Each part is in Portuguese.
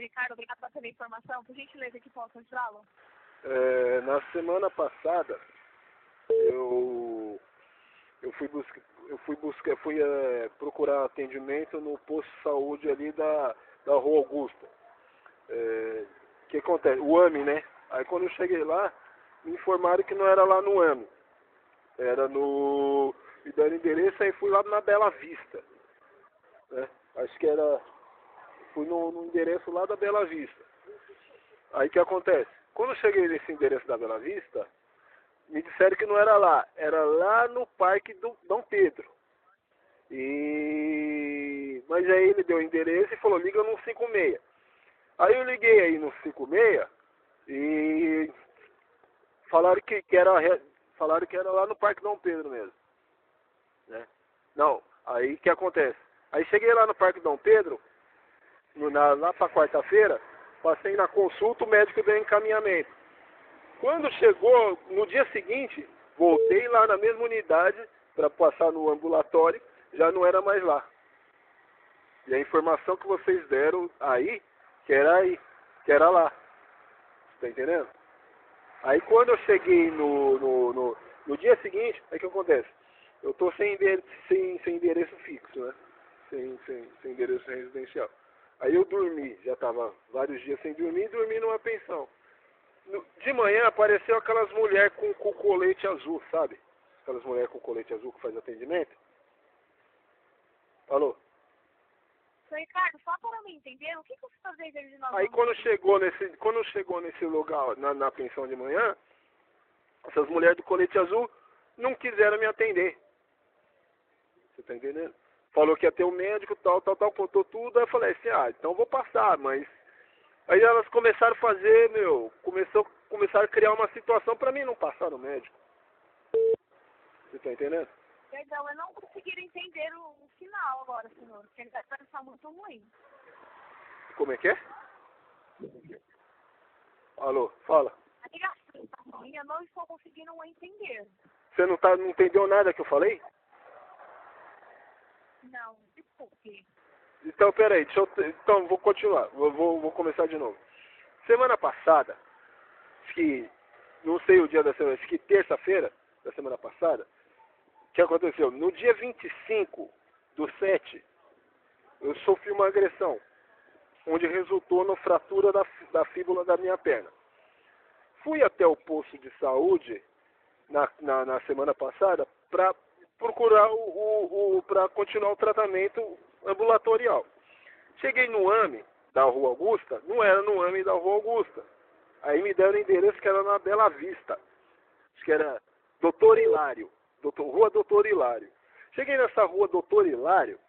Ricardo, obrigado por ter a informação. Por gentileza, que posso ajudá-lo? Na semana passada, eu fui procurar atendimento no posto de saúde ali da Rua Augusta. O que acontece? O AME, né? Aí quando eu cheguei lá, me informaram que não era lá no AME. Era no... Me deram endereço, aí fui lá na Bela Vista. Né? Acho que era... Fui no endereço lá da Bela Vista. Aí o que acontece? Quando eu cheguei nesse endereço da Bela Vista, me disseram que não era lá. Era lá no Parque do Dom Pedro. Mas aí ele deu o endereço e falou, liga no 56. Aí eu liguei aí no 56 e falaram que era lá no Parque Dom Pedro mesmo. Né? Não, aí o que acontece? Aí cheguei lá no Parque Dom Pedro, lá para quarta-feira, passei na consulta, o médico deu encaminhamento. Quando chegou, no dia seguinte, voltei lá na mesma unidade para passar no ambulatório, já não era mais lá. E a informação que vocês deram aí, que era lá. Tá entendendo? Aí quando eu cheguei no dia seguinte, aí o que acontece? Eu tô sem endereço fixo, né? Sem endereço residencial. Aí eu dormi, já tava vários dias sem dormir, e dormi numa pensão. De manhã apareceu aquelas mulheres com colete azul, sabe? Aquelas mulheres com colete azul que faz atendimento. Alô? Seu Ricardo, só para me entender, o que você está fazendo de novo? Aí quando chegou nesse lugar, na pensão de manhã, essas mulheres do colete azul não quiseram me atender. Você tá entendendo? Falou que ia ter um médico, tal, contou tudo, aí eu falei assim, então vou passar, mas... Aí elas começaram a fazer, começaram a criar uma situação pra mim não passar no médico. Você tá entendendo? Perdão, eu não consegui entender o final agora, senhor, porque ele vai parecer muito ruim. Como é que é? Alô, fala. A ligação está ruim, eu não estou conseguindo entender. Você não entendeu nada que eu falei? Não, desculpe. Então, peraí, então vou continuar, vou começar de novo. Semana passada, acho que, não sei o dia da semana, acho que terça-feira da semana passada, o que aconteceu? No dia 25/7, eu sofri uma agressão, onde resultou na fratura da fíbula da minha perna. Fui até o posto de saúde na semana passada para procurar para continuar o tratamento ambulatorial. Cheguei no AME da Rua Augusta, não era no AME da Rua Augusta. Aí me deram o endereço que era na Bela Vista. Acho que era Doutor Hilário. Rua Doutor Hilário. Cheguei nessa Rua Doutor Hilário,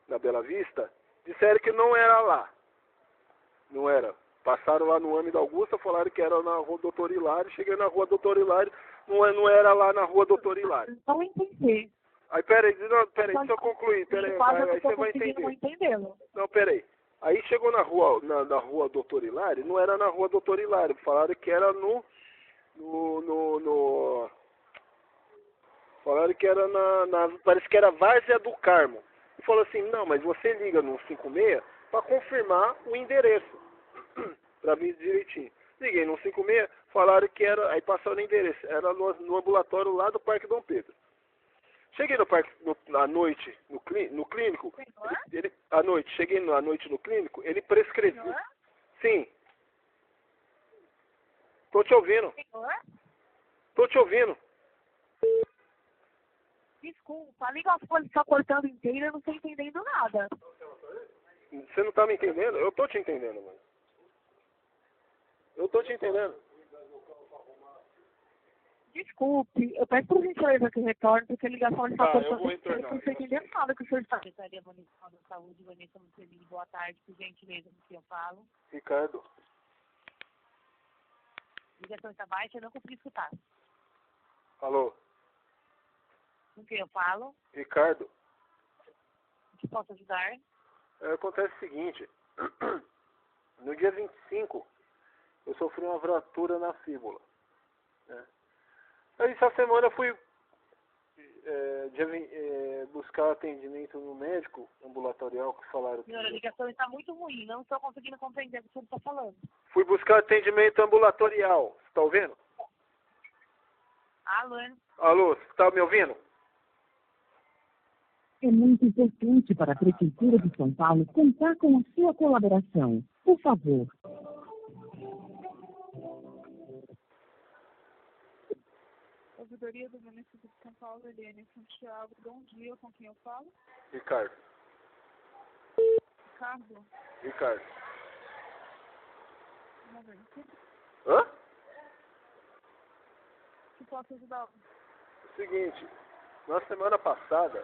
na Bela Vista, disseram que não era lá. Não era. Passaram lá no AME da Augusta, falaram que era na Rua Doutor Hilário. Cheguei na Rua Doutor Hilário, não era lá na Rua Doutor Hilário. Não entendi. Aí, peraí, deixa eu concluir. Peraí, aí você vai entender. Não, peraí. Aí chegou na Rua Doutor Hilário, não era na Rua Doutor Hilário. Falaram que era Falaram que era parece que era Várzea do Carmo. E falou assim, não, mas você liga no 56 para confirmar o endereço. Pra vir direitinho. Liguei no 56, falaram que era, aí passaram o endereço, era no ambulatório lá do Parque Dom Pedro. Cheguei no parque à noite no clínico, cheguei à noite no clínico, ele prescreveu. Senhor? Sim. Tô te ouvindo. Senhor? Tô te ouvindo. Desculpa, a ligação está cortando inteira, eu não estou entendendo nada. Você não tá me entendendo? Eu tô te entendendo, mano. Eu tô te entendendo. Desculpe, eu peço por gentileza que retorne, porque a ligação está cortando. Eu vou retornar. Eu não estou entendendo nada que o senhor está. Secretaria Municipal da Saúde, Vanessa Mussolini, boa tarde, por gentileza, com quem eu falo. Ricardo. A ligação está baixa, eu não consegui escutar. Alô. Com quem eu falo? Ricardo. O que posso ajudar? Acontece o seguinte. No dia 25, eu sofri uma fratura na fíbula. Né? Aí essa semana eu fui buscar atendimento no médico ambulatorial que falaram. Senhora, a ligação está muito ruim, não estou conseguindo compreender o que você está falando. Fui buscar atendimento ambulatorial, você tá ouvindo? Alô? Alô, você tá me ouvindo? É muito importante para a Prefeitura de São Paulo contar com a sua colaboração. Por favor. Ouvidoria do município de São Paulo, Eliane Santiago. Bom dia, com quem eu falo? Ricardo. Ricardo? Ricardo. Um momento. Hã? Que posso ajudar? Seguinte, na semana passada,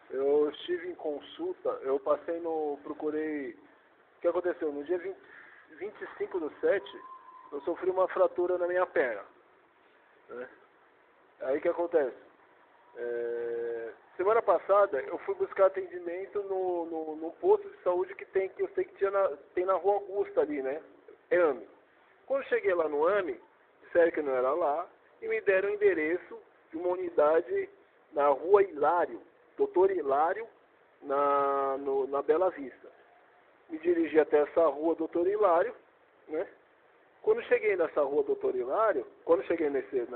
eu estive em consulta, eu procurei, o que aconteceu? No dia 25/7, eu sofri uma fratura na minha perna, né? Aí o que acontece? Semana passada, eu fui buscar atendimento no posto de saúde que eu sei que tem na Rua Augusta ali, né? AME. Quando cheguei lá no AME, disseram que não era lá, e me deram o endereço de uma unidade na Rua Hilário, Doutor Hilário, na Bela Vista. Me dirigi até essa Rua Doutor Hilário, né? Quando cheguei nessa Rua Doutor Hilário, quando cheguei nesse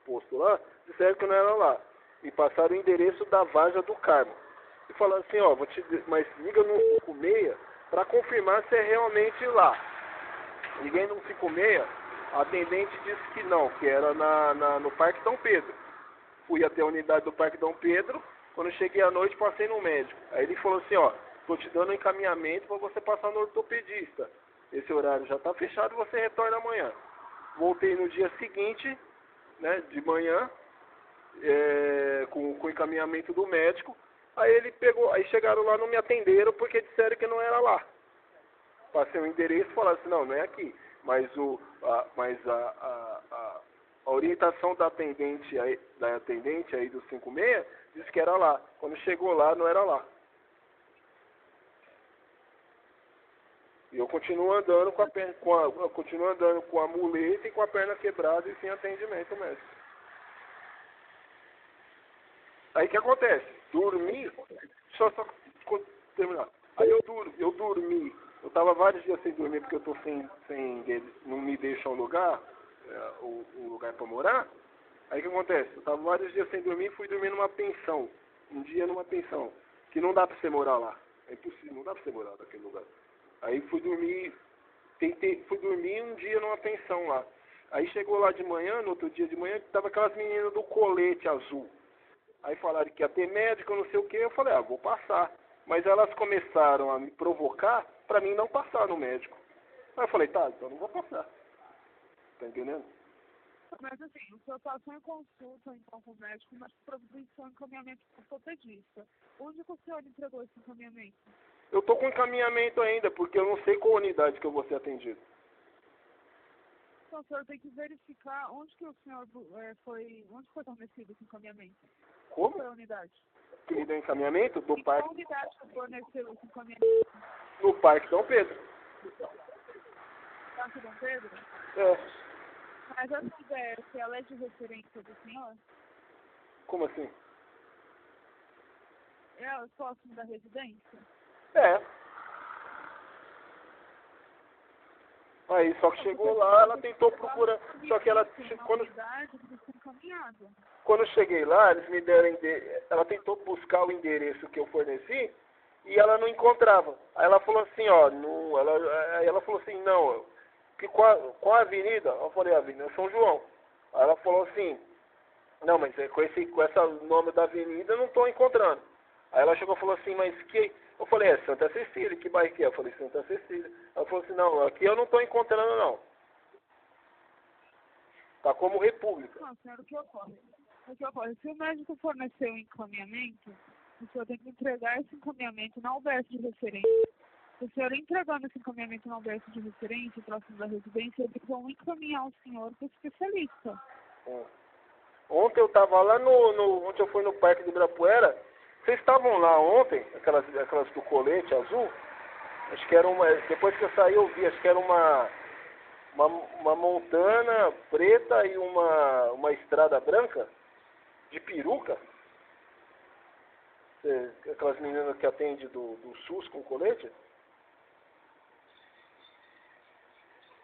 posto lá, disseram que não era lá. Me passaram o endereço da Varja do Carmo. E falaram assim, ó, mas liga no 156 para confirmar se é realmente lá. Liguei no 156, a atendente disse que não, que era no Parque Dom Pedro. Fui até a unidade do Parque Dom Pedro, quando cheguei à noite passei no médico. Aí ele falou assim, ó, tô te dando um encaminhamento para você passar no ortopedista. Esse horário já está fechado, você retorna amanhã. Voltei no dia seguinte, né, de manhã, com o encaminhamento do médico. Aí chegaram lá, não me atenderam porque disseram que não era lá. Passei o endereço e falaram assim, não é aqui. Mas a orientação da atendente aí do 56 disse que era lá. Quando chegou lá, não era lá. E eu continuo andando com a muleta e com a perna quebrada e sem atendimento médico. Aí o que acontece? Dormi, só terminar. Aí eu dormi. Eu estava vários dias sem dormir porque eu tô não me deixam lugar, o lugar para morar. Aí o que acontece? Eu estava vários dias sem dormir e fui dormir numa pensão. Um dia numa pensão. Que não dá para você morar lá. É impossível, não dá para você morar naquele lugar. Aí fui dormir um dia numa pensão lá. Aí chegou lá de manhã, no outro dia de manhã, tava aquelas meninas do colete azul. Aí falaram que ia ter médico, não sei o que, eu falei, vou passar. Mas elas começaram a me provocar para mim não passar no médico. Aí eu falei, tá, então não vou passar. Tá entendendo? Mas assim, o senhor passou em consulta então com o médico, mas providenciou um encaminhamento para o ortopedista. Onde que o senhor entregou esse encaminhamento? Eu tô com encaminhamento ainda, porque eu não sei qual unidade que eu vou ser atendido. Então, o senhor tem que verificar onde que o senhor onde foi fornecido esse encaminhamento. Como? Qual foi a unidade? Que me deu encaminhamento? Do parque. Qual unidade que forneceu esse encaminhamento? No Parque Dom Pedro. Parque Dom Pedro? É. Mas essa ideia, se ela é de referência do senhor? Como assim? É próximo da residência? É. Aí, só que chegou lá, ela tentou procurar, só que ela, quando eu cheguei lá, eles me deram, ela tentou buscar o endereço que eu forneci, e ela não encontrava. Aí ela falou assim, ó, ela falou assim, não, qual a avenida? Eu falei, a Avenida São João. Aí ela falou assim, não, mas com esse nome da avenida eu não estou encontrando. Aí ela chegou e falou assim, mas que... Eu falei, Santa Cecília, que bairro que é? Eu falei, Santa Cecília. Ela falou assim, não, aqui eu não estou encontrando, não. Tá como República. Não, senhor, o que ocorre? Se o médico forneceu um encaminhamento, o senhor tem que entregar esse encaminhamento na UBS de referência. Se o senhor entregando esse encaminhamento na UBS de referência, próximo da residência, eles vão encaminhar o senhor para o especialista. Ontem eu estava lá ontem eu fui no Parque do Ibirapuera. Vocês estavam lá ontem, aquelas do colete azul? Acho que era depois que eu saí eu vi, acho que era uma montana preta e uma estrada branca de peruca. Aquelas meninas que atendem do SUS com colete?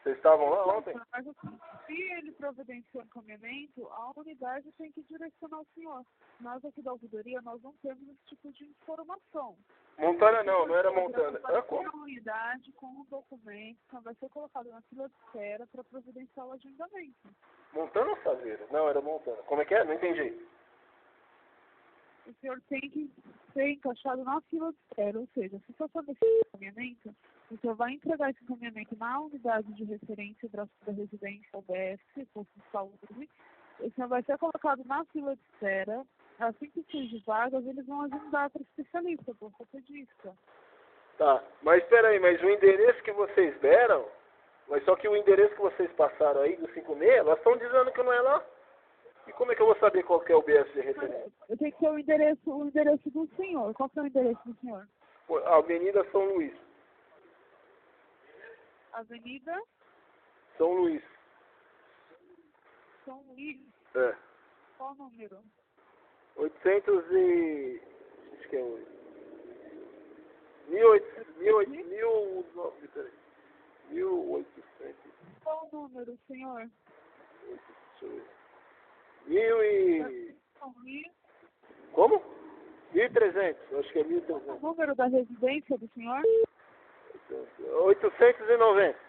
Vocês estavam lá ontem? Mas assim, se ele providenciou encaminhamento, a unidade tem que direcionar o senhor. Nós aqui da ouvidoria, nós não temos esse tipo de informação. Montana não era Montana. Como? A unidade com um documento que vai ser colocado na fila de espera para providenciar o agendamento. Montana ou Saveira? Não, era Montana. Como é que é? Não entendi. O senhor tem que ser encaixado na fila de espera, ou seja, se for fazer esse encaminhamento, o senhor vai entregar esse encaminhamento na unidade de referência da residência OBS, posto de saúde, o senhor vai ser colocado na fila de espera, assim que surgir vagas, eles vão agendar para o especialista, para o ortopedista. Tá, mas espera aí, mas o endereço que vocês deram, mas só que o endereço que vocês passaram aí, do 56, elas estão dizendo que não é lá. E como é que eu vou saber qual que é o BS de referência? Eu tenho que ter o endereço do senhor. Qual que é o endereço do senhor? Avenida São Luís. Avenida São Luís. São Luís. É. Qual o número? 800 e... Acho que é 1800. Qual o número, senhor? Deixa eu ver. 1000 e... São Luís. Como? 1.300. Acho que é 1.300. O número da residência do senhor? 890.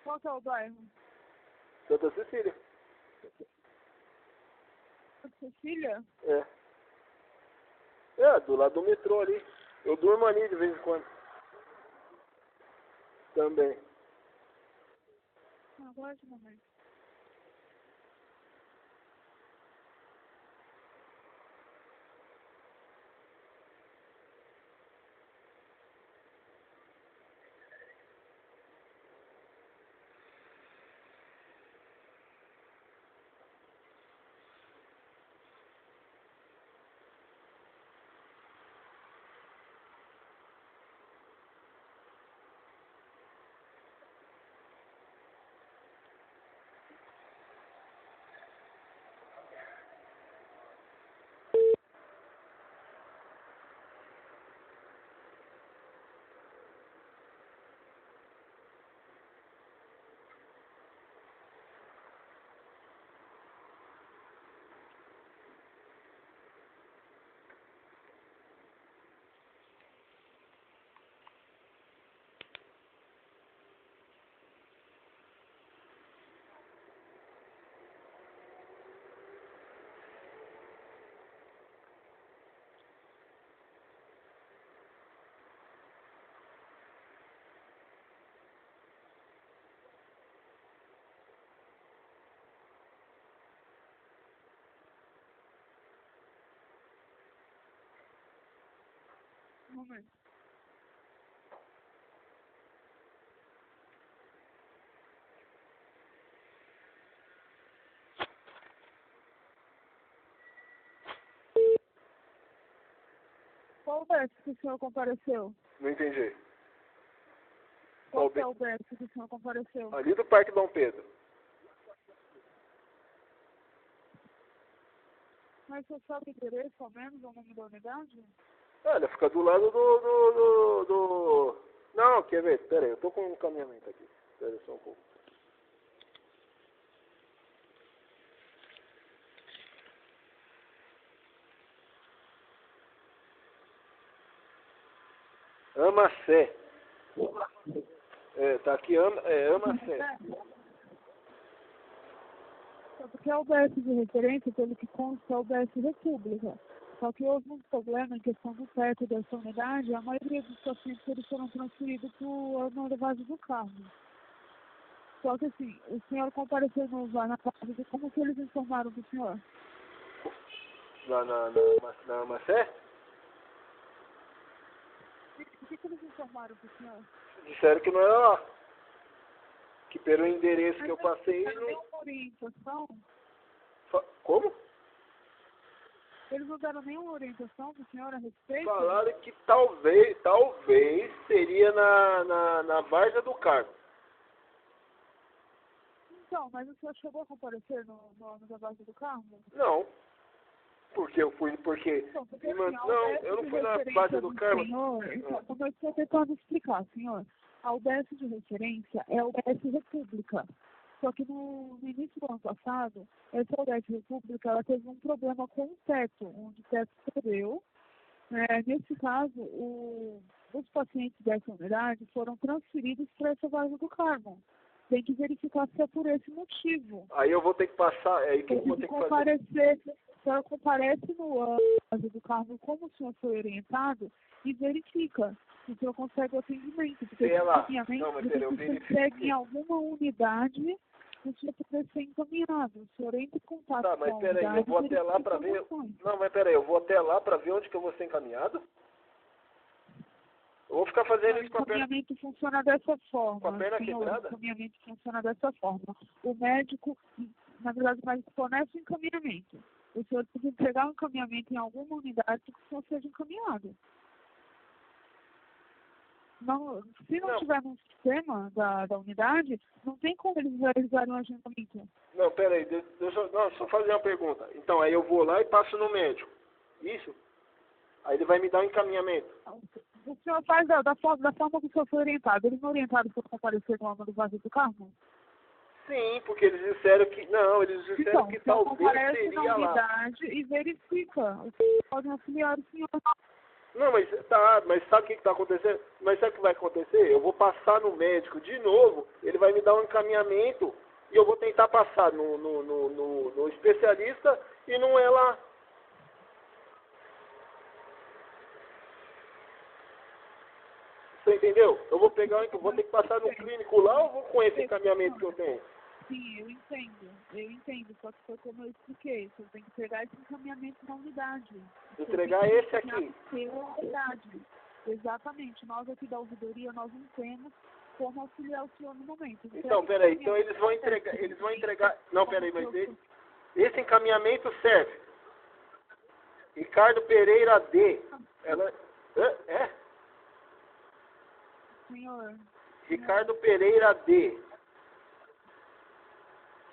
Qual que é o bairro? Santa Cecília. Cecília? É, do lado do metrô ali. Eu durmo ali de vez em quando. Também. Aguarde um momento. Um momento. Qual o BES que o senhor compareceu? Não entendi. Qual que é o BES que o senhor compareceu? Ali do Parque Dom Pedro. Mas você sabe o endereço, ao menos, o nome da unidade? Olha, fica do lado do... Não, quer ver? Pera aí, eu tô com um caminhamento aqui. Pera aí só um pouco. Amacé. É, tá aqui, Amacé. É porque é o BS de referência, pelo que consta, é o BS República. Só que houve um problema em questão do teto dessa unidade, a maioria dos pacientes eles foram transferidos para a base do carro. Só que assim, o senhor compareceu lá na base de como que eles informaram do senhor? Lá na Amacé? O que eles informaram do senhor? Disseram que não era lá. Que pelo endereço que eu passei... Eles não deram nenhuma orientação? Como? Eles não deram nenhuma orientação para o senhor a respeito? Falaram que talvez seria na Várzea do Carmo. Então, mas o senhor chegou a comparecer no base do carro? Não. Porque eu fui, Então, porque assim, não, eu não fui na base do carro. Senhor, então, como eu estou tentando explicar, senhor, a UBS de referência é a UBS República. Só que no início do ano passado, essa UBS República ela teve um problema com o teto, onde o teto cedeu. Nesse caso, os pacientes dessa unidade foram transferidos para essa base do Carmo. Tem que verificar se é por esse motivo. Aí eu vou ter que passar, é aí que eu vou ter que fazer. O senhor comparece no base do Carmo como o senhor foi orientado e verifica se o senhor consegue o atendimento. Porque você segue em alguma unidade o senhor poder ser encaminhado. O senhor entra em contato com a unidade. Tá, mas peraí, eu vou até lá para ver. Não, mas peraí, eu vou até lá para ver onde que eu vou ser encaminhado? Eu vou ficar fazendo isso com a perna. O encaminhamento funciona dessa forma. Com a perna quebrada? O encaminhamento funciona dessa forma. O médico, na verdade, o médico fornece o encaminhamento. O senhor tem que entregar o encaminhamento em alguma unidade para que o senhor seja encaminhado. Não, se não tiver no sistema da unidade, não tem como eles realizarem um agendamento. Não, peraí, deixa eu só fazer uma pergunta. Então, aí eu vou lá e passo no médico. Isso? Aí ele vai me dar um encaminhamento. O senhor faz da forma que o senhor foi orientado. Eles não orientaram para comparecer com a alma do vazio do carro? Sim, porque eles disseram que... Não, eles disseram então, que talvez seria lá. Na unidade e verifica. Podem auxiliar o senhor. Não, mas sabe o que está acontecendo? Mas sabe o que vai acontecer? Eu vou passar no médico de novo, ele vai me dar um encaminhamento e eu vou tentar passar no especialista e não é lá. Você entendeu? Eu vou ter que passar no clínico lá ou vou com esse encaminhamento que eu tenho? Sim, eu entendo, só que foi como eu expliquei, você tem que pegar esse encaminhamento na unidade. Entregar esse aqui. Na unidade. Exatamente, nós aqui da ouvidoria, nós não temos como auxiliar o senhor no momento. Então, peraí, então eles vão entregar, não, peraí, mas esse encaminhamento serve. Ricardo Pereira D. Ela, Senhor. Ricardo Pereira D.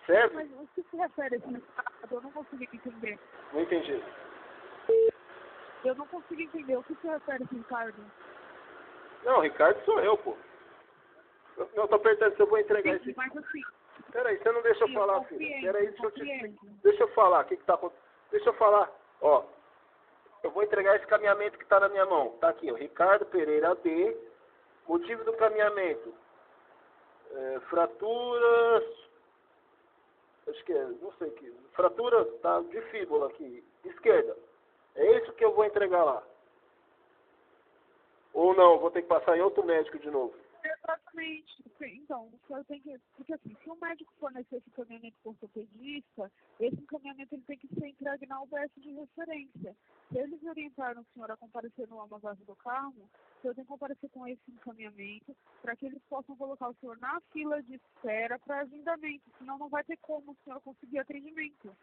Certo? Mas o que se refere a esse recado? Eu não consegui entender. Não entendi. Eu não consegui entender. O que se refere a esse Ricardo? Não, Ricardo sou eu, pô. Eu tô perguntando se eu vou entregar esse... Mas assim... Peraí, você não deixa eu falar, filho. Peraí, deixa eu falar. O que tá acontecendo? Deixa eu falar. Ó, eu vou entregar esse caminhamento que tá na minha mão. Tá aqui, ó. Ricardo Pereira D. Motivo do caminhamento. Fraturas... Acho que não sei o que. Fratura tá, de fíbula aqui, esquerda. É isso que eu vou entregar lá. Ou não, vou ter que passar em outro médico de novo. Exatamente. Então, o senhor tem que... Porque assim, se o médico fornecer esse encaminhamento por ortopedista, esse encaminhamento ele tem que ser entregue na UBS de referência. Se eles orientaram o senhor a comparecer no Amazônia do Carmo, o senhor tem que comparecer com esse encaminhamento para que eles possam colocar o senhor na fila de espera para agendamento. Senão não vai ter como o senhor conseguir atendimento.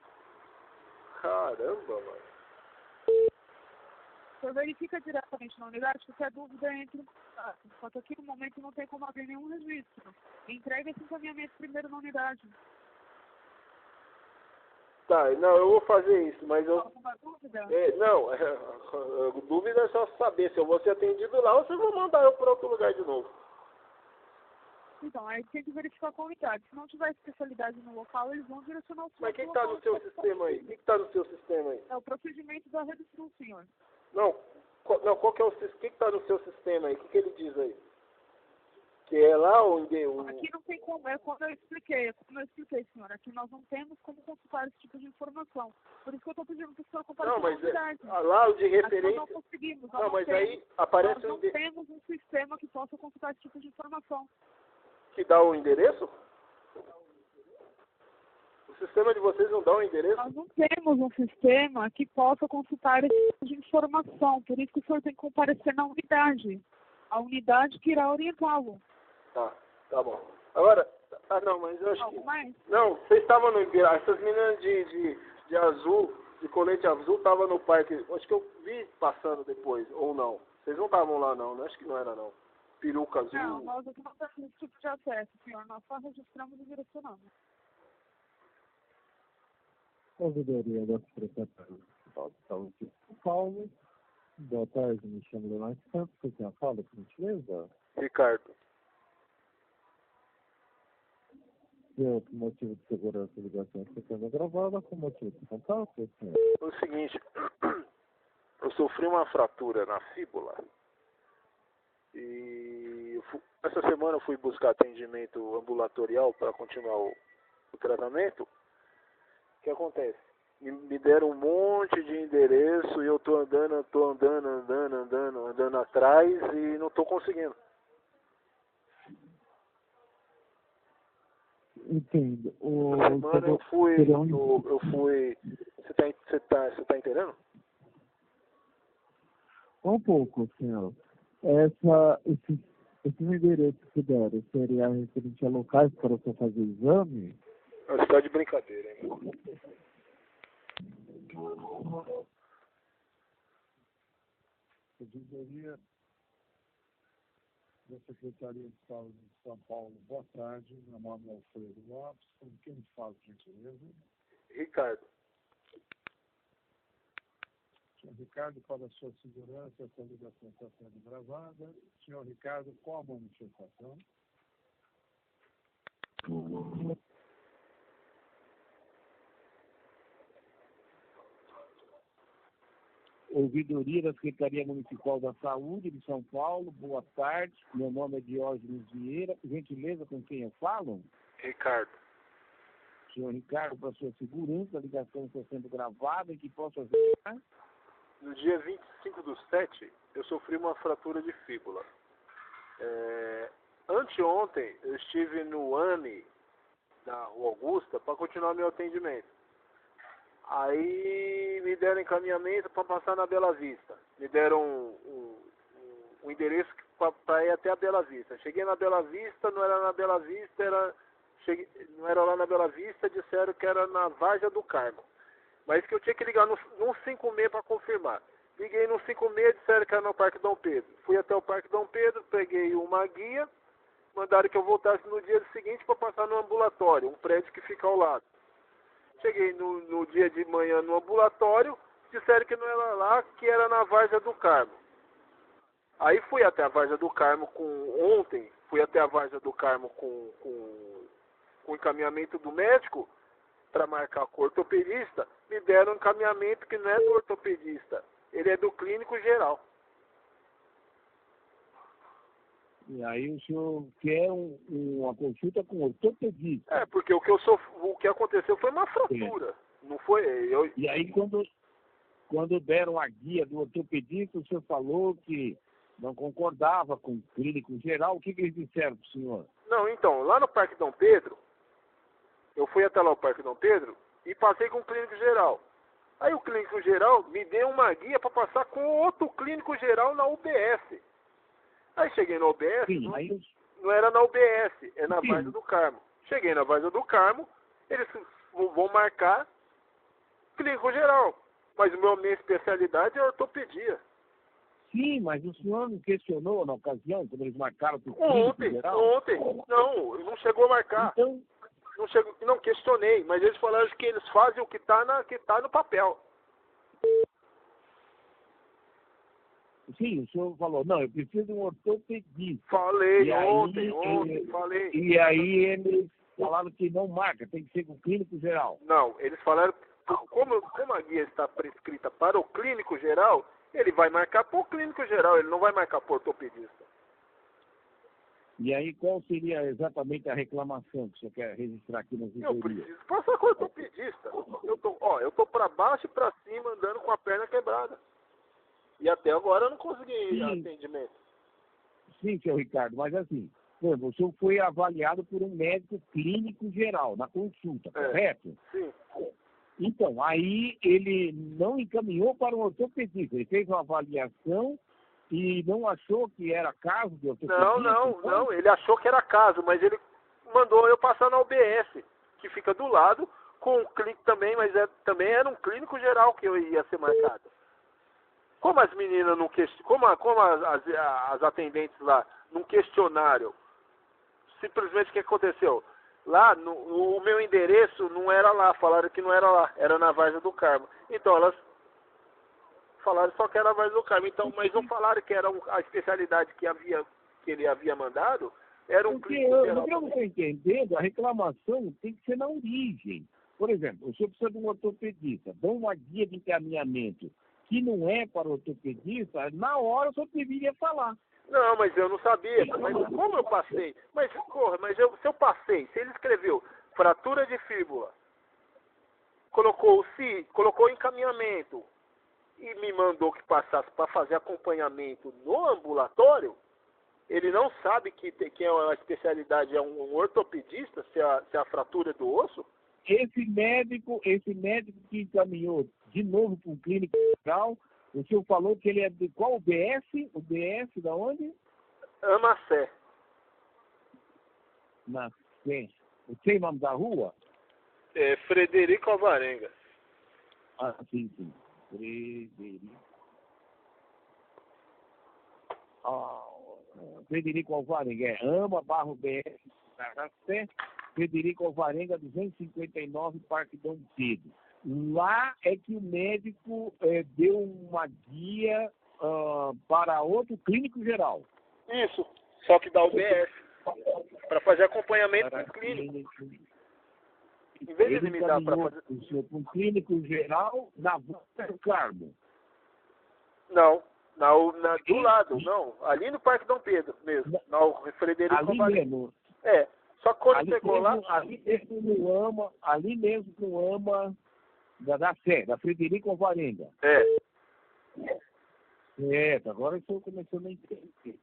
Caramba, mano. O senhor verifica diretamente na unidade, qualquer dúvida entre em contato. Só que aqui no momento não tem como abrir nenhum registro. Entrega esse encaminhamento primeiro na unidade. Tá, não, eu vou fazer isso, mas eu... Alguma dúvida? Dúvida é só saber se eu vou ser atendido lá ou se eu vou mandar eu para outro lugar de novo. Então, aí tem que verificar com a unidade. Se não tiver especialidade no local, eles vão direcionar o senhor. Mas o que está no seu sistema aí? O que está no seu sistema aí? É o procedimento da redução, senhor. Não, qual que é o que está no seu sistema aí? O que ele diz aí? Que é lá onde... Aqui não tem como, é como eu expliquei, senhor. Aqui nós não temos como consultar esse tipo de informação. Por isso que eu estou pedindo para o senhor comparecer com a unidade. Lá o de referência... Nós não conseguimos. Não, mas aí aparece... Nós não temos um sistema que possa consultar esse tipo de informação. Que dá o endereço? O sistema de vocês não dá o endereço? Nós não temos um sistema que possa consultar esse tipo de informação. Por isso que o senhor tem que comparecer na unidade. A unidade que irá orientá-lo. Tá bom. Agora, não, mas eu acho Algo mais? Não, vocês estavam no Ibirá, essas meninas de azul, de colete azul, estavam no parque, acho que eu vi passando depois, ou não. Vocês não estavam lá não, né? Acho que não era não. Peruca azul. Não, nós aqui não temos esse tipo de acesso, senhor. Nós só registramos e direcionamos. Ouvidoria da Secretaria Municipal de Saúde de São Paulo. Boa tarde, me chamo Leonardo Santos. Você tem a fala, por gentileza? Ricardo. Por motivo de segurança, a ligação está sendo gravada. Com motivo de contato, senhor? É o seguinte, eu sofri uma fratura na fíbula e essa semana eu fui buscar atendimento ambulatorial para continuar o tratamento. O que acontece? Me deram um monte de endereço e eu tô andando atrás e não tô conseguindo. Entendo. Essa semana eu fui. Você tá entendendo? Um pouco, senhor. Esses endereços que deram seria referente a locais para você fazer exame? Você tá de brincadeira, hein, meu? Ouvidoria da Secretaria de Saúde de São Paulo. Boa tarde, meu nome é Alfredo Lopes. Com quem fala, por gentileza? Ricardo. Senhor Ricardo, para a sua segurança, essa ligação está sendo gravada. Senhor Ricardo, qual a manifestação? Ouvidoria da Secretaria Municipal da Saúde de São Paulo. Boa tarde, meu nome é Diógenes Vieira. Por gentileza, com quem eu falo? Ricardo. Senhor Ricardo, para sua segurança, a ligação está sendo gravada e que posso ajudar? No dia 25/7, eu sofri uma fratura de fíbula. Anteontem, eu estive no AME, na Rua Augusta, para continuar meu atendimento. Aí me deram encaminhamento para passar na Bela Vista. Me deram um endereço para ir até a Bela Vista. Cheguei na Bela Vista, não era na Bela Vista, não era lá na Bela Vista, disseram que era na Várzea do Carmo. Mas que eu tinha que ligar no 56 para confirmar. Liguei no 56, disseram que era no Parque Dom Pedro. Fui até o Parque Dom Pedro, peguei uma guia, mandaram que eu voltasse no dia seguinte para passar no ambulatório, um prédio que fica ao lado. Cheguei no dia de manhã no ambulatório, disseram que não era lá, que era na Várzea do Carmo. Aí fui até a Várzea do Carmo ontem, fui até a Várzea do Carmo com encaminhamento do médico, para marcar com o ortopedista, me deram um encaminhamento que não é do ortopedista, ele é do clínico geral. E aí o senhor quer uma consulta com ortopedista? Porque o que aconteceu foi uma fratura, não foi eu. E aí quando deram a guia do ortopedista, o senhor falou que não concordava com o clínico geral, o que eles disseram para o senhor? Não, então, lá no Parque Dom Pedro, eu fui até lá o Parque Dom Pedro e passei com o clínico geral. Aí o clínico geral me deu uma guia para passar com outro clínico geral na UBS. Aí cheguei na UBS, Sim, não era na UBS, é na Sim. Várzea do Carmo. Cheguei na Várzea do Carmo, eles vão marcar clínico geral. Mas minha especialidade é ortopedia. Sim, mas o senhor não questionou na ocasião, quando eles marcaram para o clínico geral? Ontem. Não, não chegou a marcar. Então, Não questionei, mas eles falaram que eles fazem o que tá no papel. sim, o senhor falou, não, eu preciso de um ortopedista. Falei E ontem, falei. E aí eles falaram que não marca, tem que ser com o clínico geral. Não, eles falaram, como a guia está prescrita para o clínico geral, ele vai marcar para o clínico geral, ele não vai marcar para o ortopedista. E aí qual seria exatamente a reclamação que o senhor quer registrar aqui nas Eu auditorias? preciso passar com o ortopedista. Eu tô para baixo e para cima andando com a perna quebrada. E até agora eu não consegui atendimento. Sim, senhor Ricardo, mas assim, por exemplo, o senhor foi avaliado por um médico clínico geral na consulta, correto? Sim. Então, aí ele não encaminhou para um ortopedista, ele fez uma avaliação e não achou que era caso de ortopedista? Não, ele achou que era caso, mas ele mandou eu passar na UBS, que fica do lado, com um clínico também, mas também era um clínico geral que eu ia ser marcado. Como as meninas não como as atendentes lá não questionaram, simplesmente o que aconteceu? lá, o meu endereço não era lá, falaram que não era lá, era na Várzea do Carmo. Então elas falaram só que era na Várzea do Carmo, então, mas não falaram que era a especialidade que ele havia mandado, era um clínico geral. O que eu não estou entendendo, a reclamação tem que ser na origem. Por exemplo, o senhor precisa de um ortopedista, dá uma guia de encaminhamento que não é para o ortopedista, na hora o senhor deveria falar. Não, mas eu não sabia. Mas como eu passei? Mas, porra, se eu passei, se ele escreveu fratura de fíbula, colocou encaminhamento e me mandou que passasse para fazer acompanhamento no ambulatório, ele não sabe que a especialidade é um ortopedista, se a fratura é do osso? Esse médico que encaminhou de novo para um clínico geral, o senhor falou que ele é de qual UBS? UBS da onde? Amacé. Na Sé. Tem o nome da rua? É Frederico Alvarenga. Ah, sim. Frederico. Frederico Alvarenga. Ama/BS, na Sé. Frederico Alvarenga, 259, Parque Dom Pedro. Lá é que o médico deu uma guia para outro clínico geral. Isso, só que da UBS, para fazer acompanhamento com o clínico. Em vez de ele me dar para fazer... o senhor para um clínico geral na Várzea do Carmo. Não, do lado, não. Ali no Parque Dom Pedro mesmo. No Frederico ali mesmo. É. Só que quando ali chegou mesmo, lá... Ali mesmo no AMA da Sé, da Frederico Alvarenga. Agora o senhor começou a entender.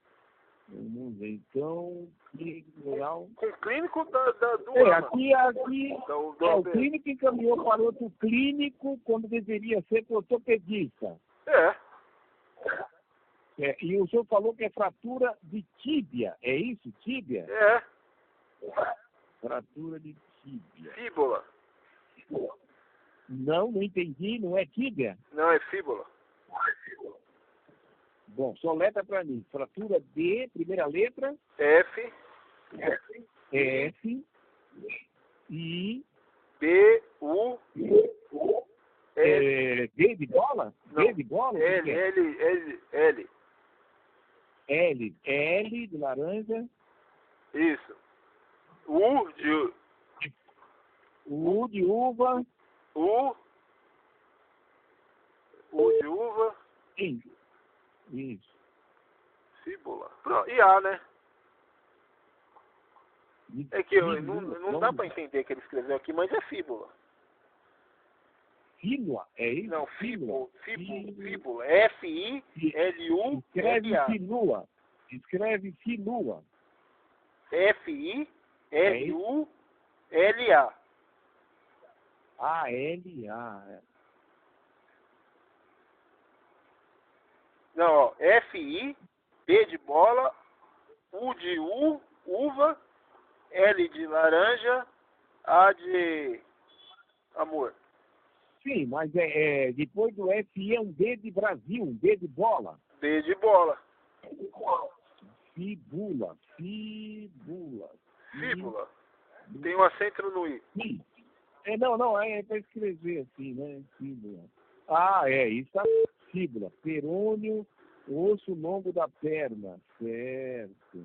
Vamos ver, então, clínico geral... Com o clínico do AMA. Aqui o clínico encaminhou para outro clínico quando deveria ser ortopedista. E o senhor falou que é fratura de tíbia, é isso? Tíbia? Fratura de tíbia. Fíbula. Não entendi, não é tíbia? Não, é fíbula. Bom, só letra para mim. Fratura D, primeira letra. F. I. B, U. D de bola? Não. D de bola? L. L de laranja. Isso. U de uva. U de uva. Sim. Isso. Fíbula. Pronto. E A, né? É que não dá para entender o que ele escreveu aqui, mas é fíbula. Fíbula? É isso? Não, fíbula. F-I-L-U. Escreve filua. F-I-L-U-L-A. L-A. Não, ó. F-I, B de bola, U de uva, L de laranja, A de amor. Sim, mas depois do F-I é um D de Brasil, um D de bola. B de bola. Fíbula. Tem um acento no I. Sim. Não, é para escrever assim, né? Fíbula. Isso tá. Fíbula. Perônio, osso longo da perna. Certo.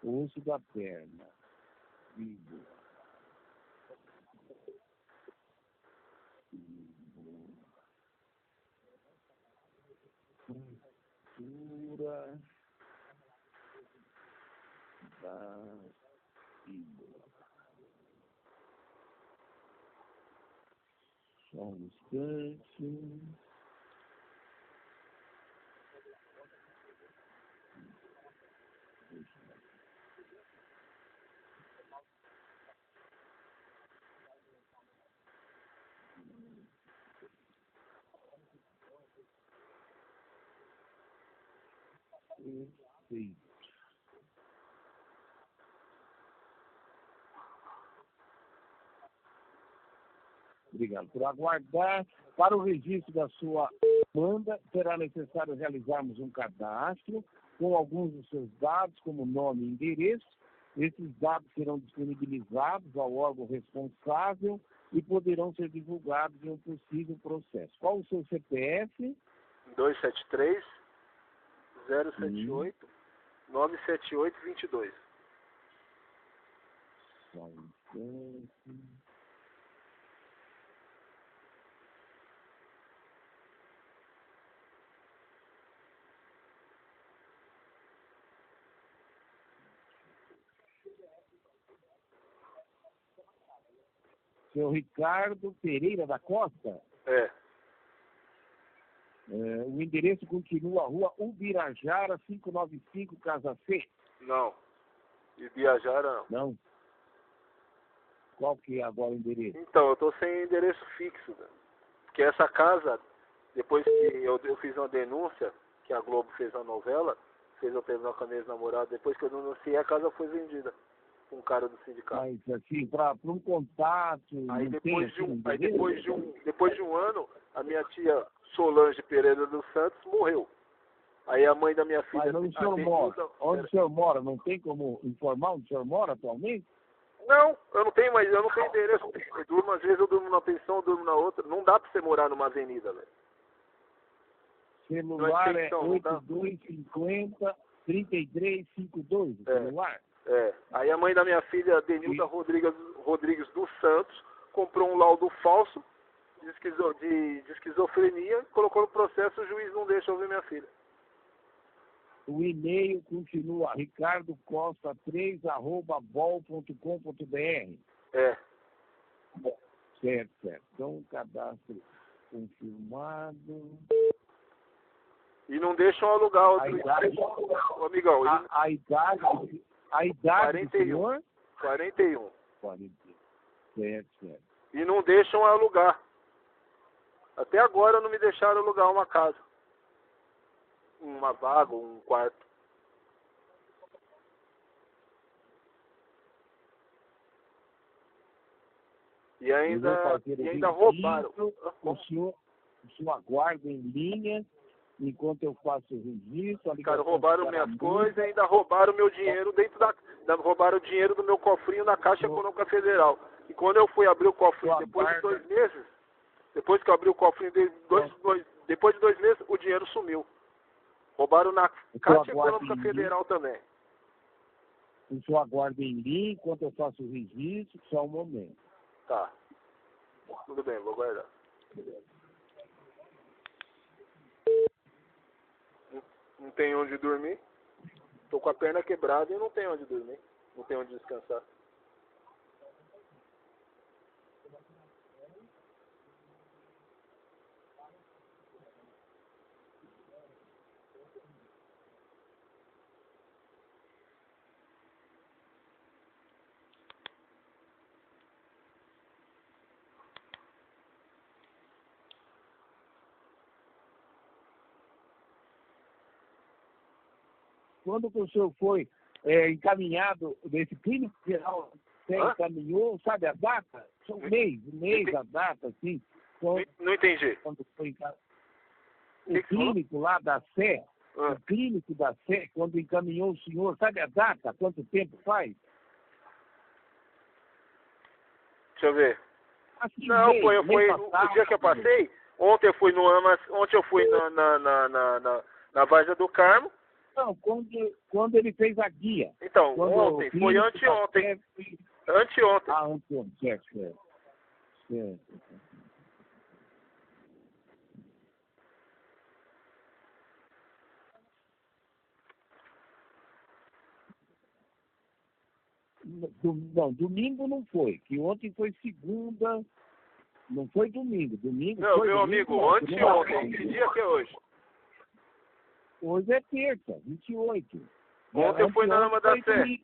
Osso da perna. Fíbula. Fratura da fíbula. Só um instante. Perfeito. Obrigado por aguardar. Para o registro da sua demanda, será necessário realizarmos um cadastro com alguns dos seus dados, como nome e endereço. Esses dados serão disponibilizados ao órgão responsável e poderão ser divulgados em um possível processo. Qual o seu CPF? 273 078 978 22. Seu Ricardo Pereira da Costa? É. O endereço continua Rua Ubirajara, 595, Casa C? Não. Ibiajara não. Não. Qual que é agora o endereço? Então, eu tô sem endereço fixo, velho. Porque essa casa, depois que eu fiz uma denúncia, que a Globo fez a novela, fez eu terminar com a minha ex-namorada, depois que eu denunciei, a casa foi vendida com um cara do sindicato. Mas assim, para um contato. Aí depois de um ano, a minha tia Solange Pereira dos Santos morreu. Aí a mãe da minha filha... Mas onde o senhor mora? Onde o senhor mora? Não tem como informar onde o senhor mora atualmente? Não, eu não tenho endereço. Eu durmo, às vezes eu durmo numa pensão, eu durmo na outra. Não dá pra você morar numa avenida, velho. Celular é 8250-3352, o celular? É. Aí a mãe da minha filha, Denilda Rodrigues dos Santos, comprou um laudo falso de esquizofrenia, colocou no processo, o juiz não deixa eu ver minha filha. O e-mail continua ricardocosta3@bol.com.br. É. Certo. Então, cadastro confirmado. E não deixam alugar outro. Amigão, a idade 41. do senhor? 41. 41. Certo. E não deixam alugar. Até agora não me deixaram alugar uma casa. Uma vaga, um quarto. E ainda roubaram. O senhor aguarda em linha enquanto eu faço o registro. Cara, roubaram minhas coisas e ainda roubaram meu dinheiro roubaram o dinheiro do meu cofrinho na Caixa Econômica Federal. E quando eu fui abrir o cofrinho, depois de 2 meses, depois que eu abri o cofrinho, depois de 2 meses, o dinheiro sumiu. Roubaram na Caixa Econômica Federal também. O senhor aguarda em linha enquanto eu faço o registro, só um momento. Tá. Tudo bem, vou guardar. Não tem onde dormir. Tô com a perna quebrada e não tenho onde dormir. Não tenho onde descansar. Quando o senhor foi encaminhado desse clínico geral, você encaminhou, sabe a data? São mês, a data, assim. Não entendi. Quando foi o clínico lá da Sé, o clínico da Sé, quando encaminhou o senhor, sabe a data? Quanto tempo faz? Deixa eu ver. Assim, não, foi o dia que eu passei. Ontem eu fui na Vargem do Carmo. Não, quando ele fez a guia. Então, ontem, foi anteontem. Anteontem. Ah, anteontem, certo. Não, domingo não foi, que ontem foi segunda, não foi domingo. Não, foi meu domingo, amigo, anteontem. Que dia que é hoje? Hoje é terça, 28. Ontem eu fui na Ama da Sé.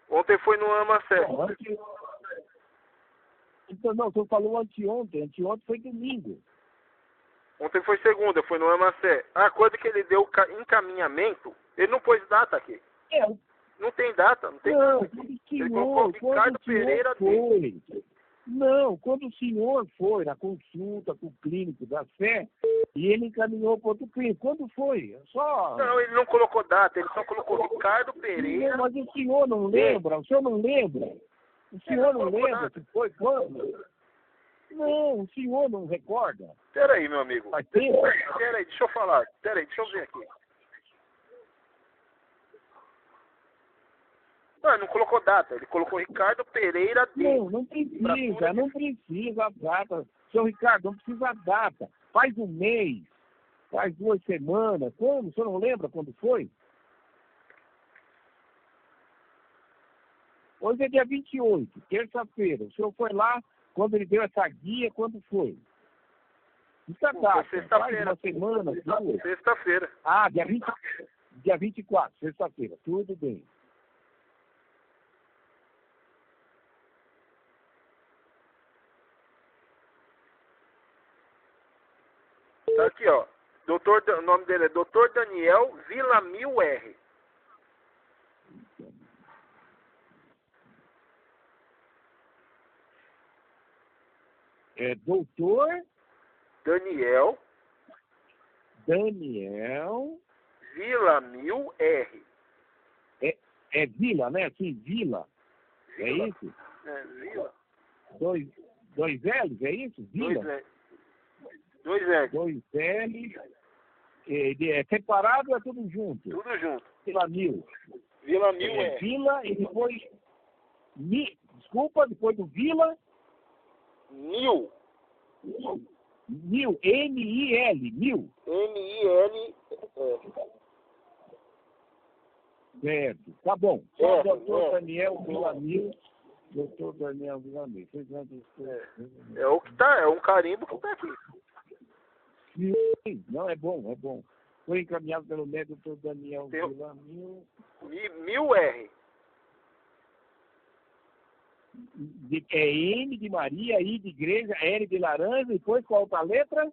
Ontem foi no Ama Sé. Então, não, você falou anteontem. Anteontem foi domingo. Ontem foi segunda, foi no Ama Sé. A coisa que ele deu encaminhamento, ele não pôs data aqui. Não tem data, não tem. Não, ele colocou Ricardo Pereira foi. Não, quando o senhor foi na consulta com o clínico da Sé, e ele encaminhou para outro clínico. Quando foi? Só... Não, ele não colocou data, ele só colocou Ricardo Pereira. Não, mas o senhor não lembra? O senhor não lembra? O senhor não colocou lembra nada. que foi quando? Não, o senhor não recorda. Peraí, meu amigo. Faz tempo. Peraí, deixa eu falar. Peraí, deixa eu ver aqui. Não colocou data, ele colocou Ricardo Pereira D. Não precisa, não precisa a data. Seu Ricardo, não precisa a data. Faz um mês, faz 2 semanas. Como? O senhor não lembra quando foi? Hoje é dia 28, terça-feira. O senhor foi lá, quando ele deu essa guia, quando foi? Isso data. Faz sexta-feira. uma semana, 2. Sexta-feira. Ah, dia 24, sexta-feira. Tudo bem. Tá aqui, ó. O nome dele é Dr. Daniel Villamil R. É doutor Daniel Villamil R. É Vila, né? Sim, Vila. É isso? É, Vila. Dois L's, é isso? Vila? Dois L. 2 L. É separado ou é tudo junto? Tudo junto. Villamil. Villamil R. Vila e depois... Desculpa, depois do Vila... Mil. Mil. M-I-L. Mil. M-I-L. Certo. Tá bom. Só doutor é. Daniel Villamil. Doutor Daniel Villamil. É o que tá, é um carimbo que tá aqui. Sim, não, é bom, é bom. Foi encaminhado pelo médico doutor Daniel Villamil. Mil R. É M de Maria, I de igreja, L de laranja, e depois qual outra letra?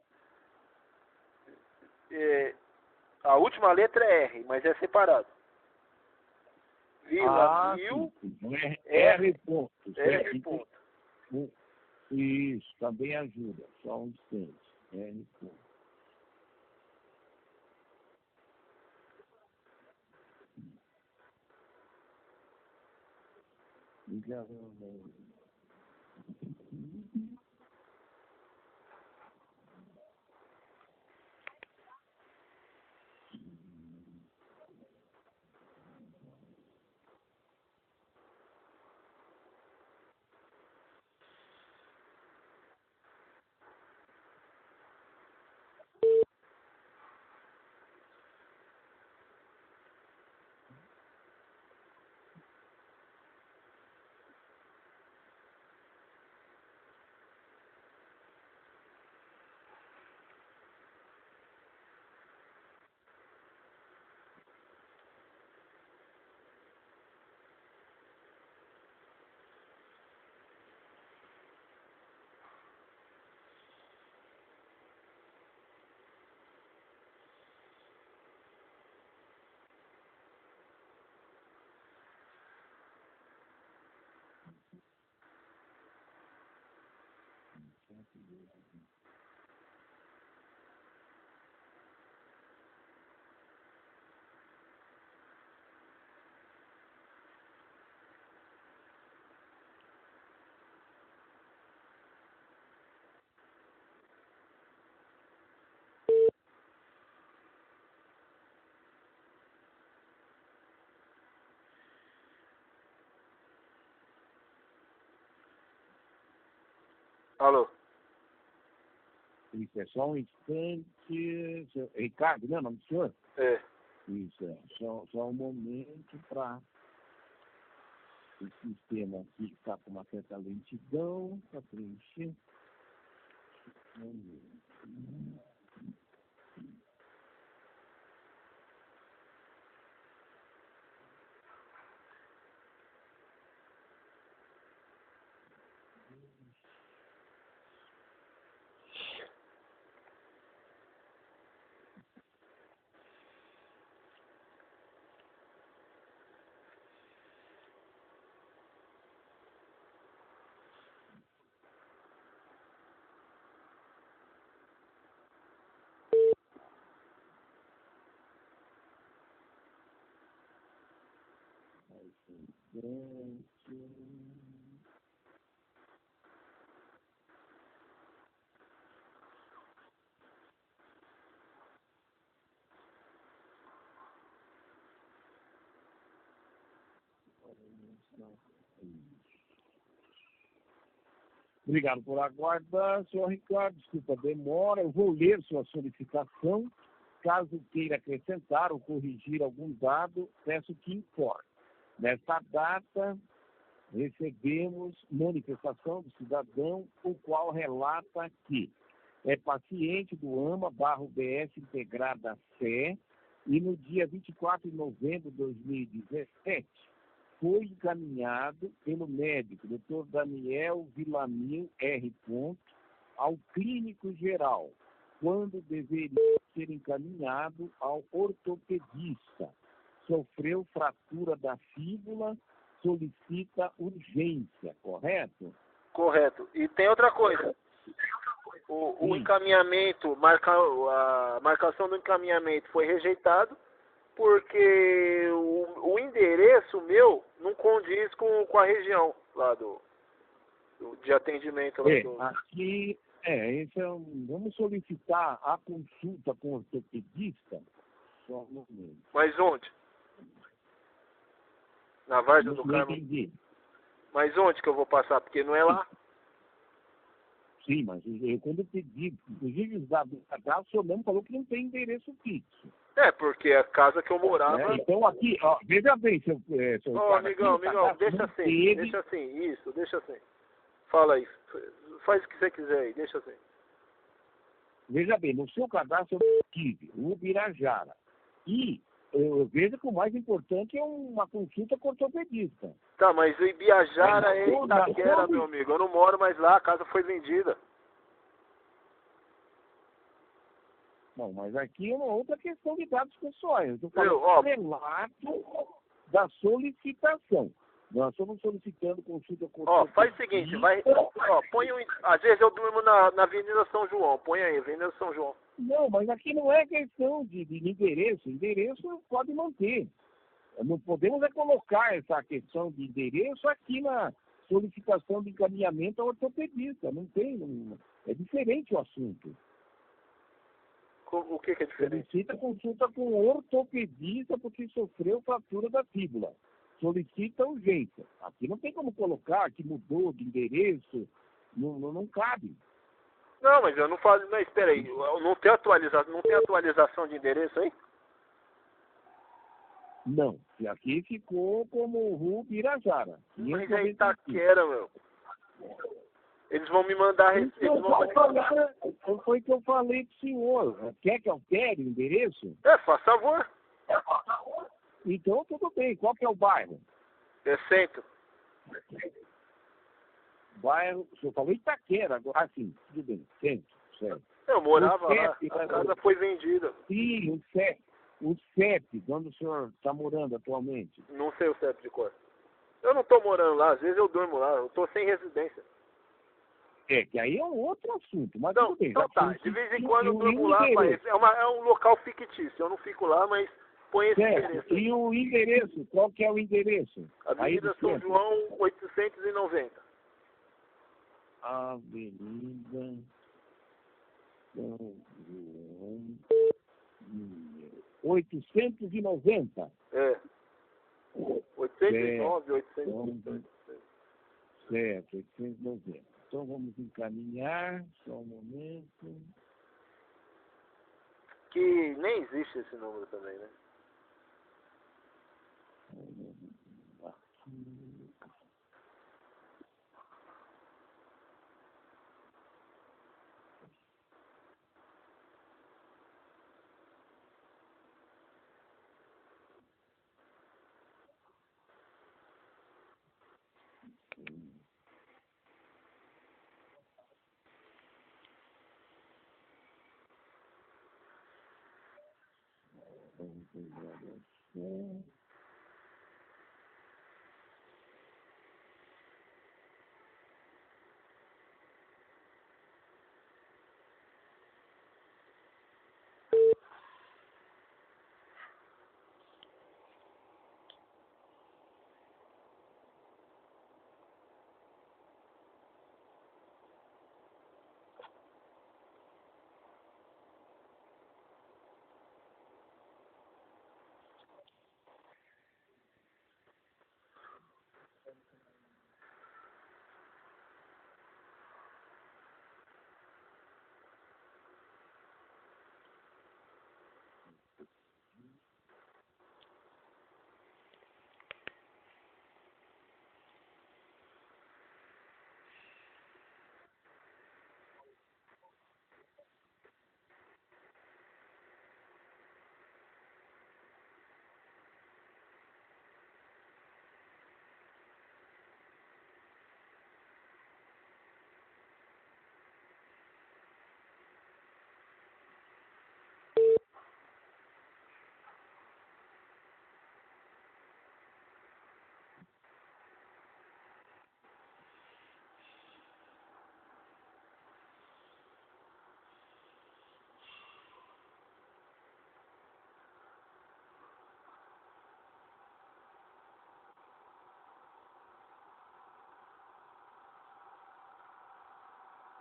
A última letra é R, mas é separado. Villamil R ponto. R ponto. Isso, também ajuda. Só um instante. R ponto. Alô? Isso, é só um instante. Ricardo, não é o nome do senhor? É. Isso, só um momento para o sistema aqui está com uma certa lentidão para preencher. Obrigado por aguardar, senhor Ricardo. Desculpa a demora. Eu vou ler sua solicitação. Caso queira acrescentar ou corrigir algum dado, peço que informe. Nesta data, recebemos manifestação do cidadão, o qual relata que é paciente do AMA/BS Integrada Sé e no dia 24 de novembro de 2017 foi encaminhado pelo médico, Dr. Daniel Villamil R. ao clínico geral, quando deveria ser encaminhado ao ortopedista. Sofreu fratura da fíbula, solicita urgência, correto? Correto. E tem outra coisa. O encaminhamento, a marcação do encaminhamento foi rejeitado porque o endereço meu não condiz com a região lá de atendimento. Lá aqui, vamos solicitar a consulta com o ortopedista. Só um momento. Mas onde? Na Várzea do Carmo? Entendi. Mas onde que eu vou passar? Porque não é lá. Sim, mas eu quando pedi, inclusive os dados do cadastro, o senhor mesmo falou que não tem endereço fixo. É, porque a casa que eu morava... então aqui, ó, veja bem, seu amigão, deixa assim. Fala aí, faz o que você quiser aí, deixa assim. Veja bem, no seu cadastro eu tive o Ubirajara. E eu vejo que o mais importante é uma consulta com ortopedista. Tá, mas o Ibiajara é Itaquera, meu amigo. Eu não moro mais lá, a casa foi vendida. Não, mas aqui é uma outra questão de dados pessoais. Eu estou falando do relato da solicitação. Nós estamos solicitando consulta com ortopedista. Faz o seguinte, põe às vezes eu durmo na Avenida São João. Põe aí, Avenida São João. Não, mas aqui não é questão de endereço. Endereço pode manter. Não podemos colocar essa questão de endereço aqui na solicitação de encaminhamento ao ortopedista. Não tem. É diferente o assunto. O que é diferente? Solicita consulta com o ortopedista porque sofreu fratura da fíbula. Solicita urgência. Aqui não tem como colocar que mudou de endereço. Não cabe. Não, mas eu não falo. Não, espera aí. Não tem atualização de endereço aí? Não. E aqui ficou como Rua Birajara. Mas é Itaquera, meu. Eles vão me mandar... Foi o que eu falei pro senhor. Quer que altere o endereço? Faz favor. Então, tudo bem. Qual que é o bairro? É Centro. Bairro... O senhor falou Itaquera agora. Ah, sim. Tudo bem. Centro. Certo. Eu morava lá. A casa foi vendida. Sim, o CEP. Onde o senhor está morando atualmente? Não sei o CEP de cor. Eu não estou morando lá. Às vezes eu durmo lá. Eu estou sem residência. Que aí é um outro assunto, mas não, tudo bem. Então tá, de vez em quando eu durmo lá, é um local fictício, eu não fico lá, mas põe esse endereço. E o endereço, qual que é o endereço? Avenida São João, 890. Avenida São João, 890? 809, 890. Certo, 890. Então, vamos encaminhar, só um momento. Que nem existe esse número também, né?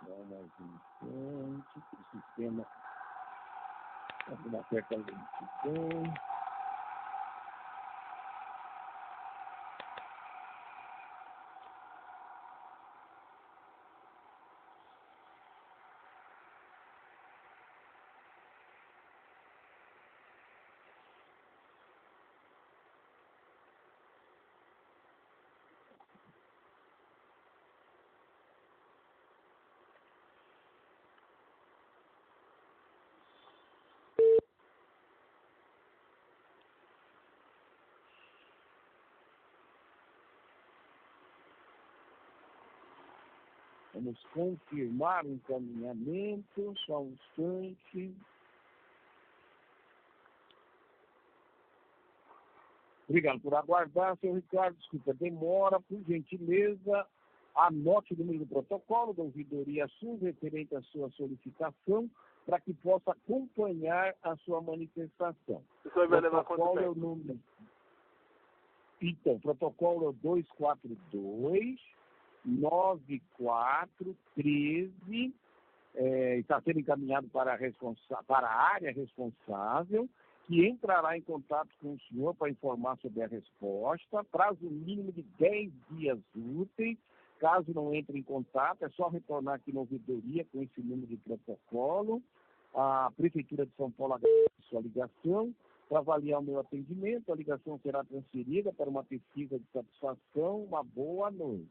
Só mais um instante, que o sistema está com uma certa lentidão. Vamos confirmar o encaminhamento, só um instante. Obrigado por aguardar, senhor Ricardo. Desculpa a demora. Por gentileza, anote o número do protocolo da ouvidoria SUS referente à sua solicitação para que possa acompanhar a sua manifestação. Isso vai levar quanto Protocolo é tempo? o número. Então, protocolo é o 242-9413. Está sendo encaminhado para a área responsável, que entrará em contato com o senhor para informar sobre a resposta, prazo mínimo de 10 dias úteis. Caso não entre em contato, é só retornar aqui na ouvidoria com esse número de protocolo. A Prefeitura de São Paulo agradece a sua ligação. Para avaliar o meu atendimento, a ligação será transferida para uma pesquisa de satisfação. Uma boa noite.